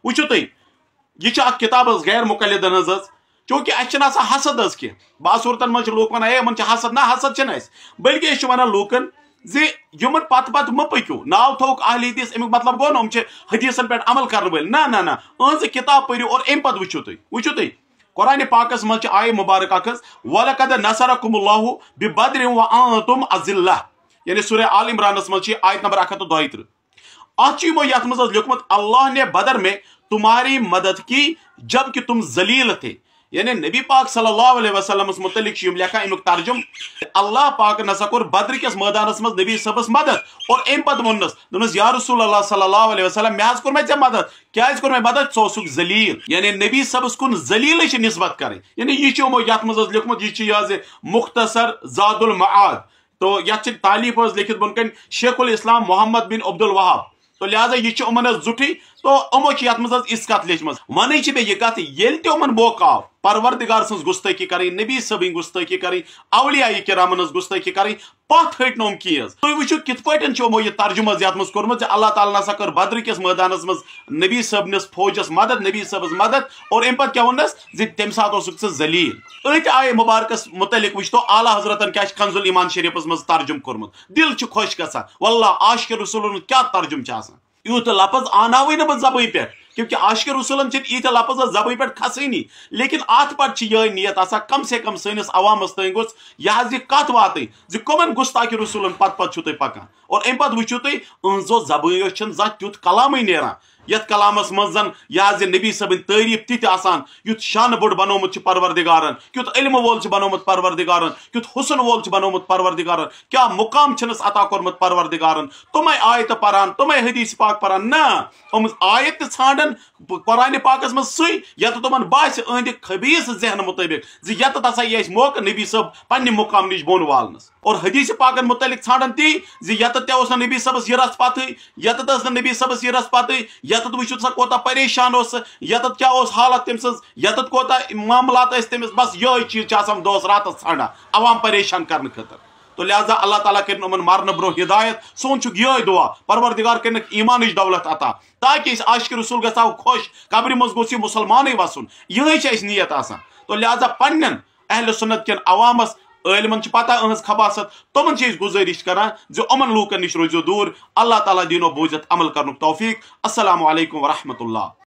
वुचो तुम यह किताब गैर मुकल्लिदन चूंकि अस हसद की बासूरतन मज लूक वन मन हसद ना हसद बल्कि वन लूकन ज़िमन पत पत म पकू नाव थोक अहले हदीस अमुक मतलब गो नम हदीसन पे अमल कर वल ना ना ना अहज किताब पढ़ू और अम पत वुचो तुम कुरान पाकस मज आय मुबारक वलकद नसरकुमुल्लाहु बिबद्र व अंतुम अज़िल्ला यानी सूरह आल इमरानस मज आयत नंबर 132 अचो यथ मज लिखमुत अल्लाह ने बदर में तुम्हारी मदद की जबकि तुम जलील थे यानी नबी पाक सल्लल्लाहु अलैहि वसल्लम मुतलिक लिखा अमुक तर्जुम अल्लाह पाक नसा कोर बद्र किस मैदानस मज नबी सबस मदद और अम पत वोनस या रसूल अल्लाह सल्लल्लाहु अलैहि वसल्लम मे कोर मे मदद क्या कोर मे मदद सोसुक जलील यानी नबी सबस कुन जलील निस्बत करें यानी यह यथ मज लिखमुत यह मुख्तसर जादुल मआद तो यथ तालीफ लिखित बुन शेखुल इस्लाम मोहम्मद बिन अब्दुल वहाब तो लिहाजा यह उमन जुठी तो अमो यथ मज इस कत लिखम वन मे यह कत ये तुमन मौका आव परवरदिगार सज गुस्तकी करें नबी सबी गुस्तकी करें अवलिया किरामन गुस्तकी करें पथ हट नम चीज तुम वो कित पो यह तर्जुम यथ मज कोर्मुत अल्लाह ताला नसा कर बद्र किस मैदानस मज नबी सबनस फौजस मदद नबी सबस मदद और अम पे क्या वनस तम सात जलील अत आय मुबारकस मुतलिक वो आला हजरतन क्या कंजुल ईमान शरीफस मज तर्जुम कोर्मुत दिल खुश गसा वल्लाह आशिक रसूलन क्या तर्जुम यूत लफज आनावे न जबान पे क्योंकि आशिक रसूलन ईत लफज जबान पे खसनी लेकिन अत पर यह नियत कम से कम सैनिस अवामस तन गोस यह कत वात कमन गुस्ताखि रसूलन पत पत तुम पकान और अम पे वो तुम अहजो जबान तुत कलाम नेरान यथ कलामस मजन यह नबी सबन तारीफ ति युत शान बोड़ बनोमुत परवरदिगारन युत इल्म वोल बनोमुत परवरदिगारन युत हुसन वोल बनोमुत परवरदिगारन क्या मुकाम छनस अता कोरमुत परवरदिगारन तुमे आयत परान तुमे हदीस पाक परान ना हम आयत छाड़न कुरान पाकस मज सही यत तुमन बास अहद खबीस जहन मुताबिक यत हसा यह मौका नबी सब पन्ने मुकाम निश बोन वालनस और हदीस पाकन मुतलिक छाड़न ती यत नबी सबस यह रस पत यत नबी सबस यह रस पत यत वो सा कोता परेशान यत क्या हालत तम सज यत कोता मामलात तमिस बस यही चीज दोस रात छाड़ा अवाम परेशान करने खतर तो लिहाजा अल्लाह ताला कर मरन ब्रो हिदायत सोन यह दुआ परवरदिगार कर ईमान दौलत अता ताकि आशिक रसूल गो खुश कब्र मज गोस मुसलमान वसन यही नीयत तो लिहाजा पन्न अहल सुन्नत के अवामस इलमन पता अहज खबासत तुमन गुजारिश करान जो अमन लूकन निश रोजो दूर अल्लाह ताला दीनो बोजत अमल कर तौफीक अस्सलामु अलैकुम व रहमतुल्लाह।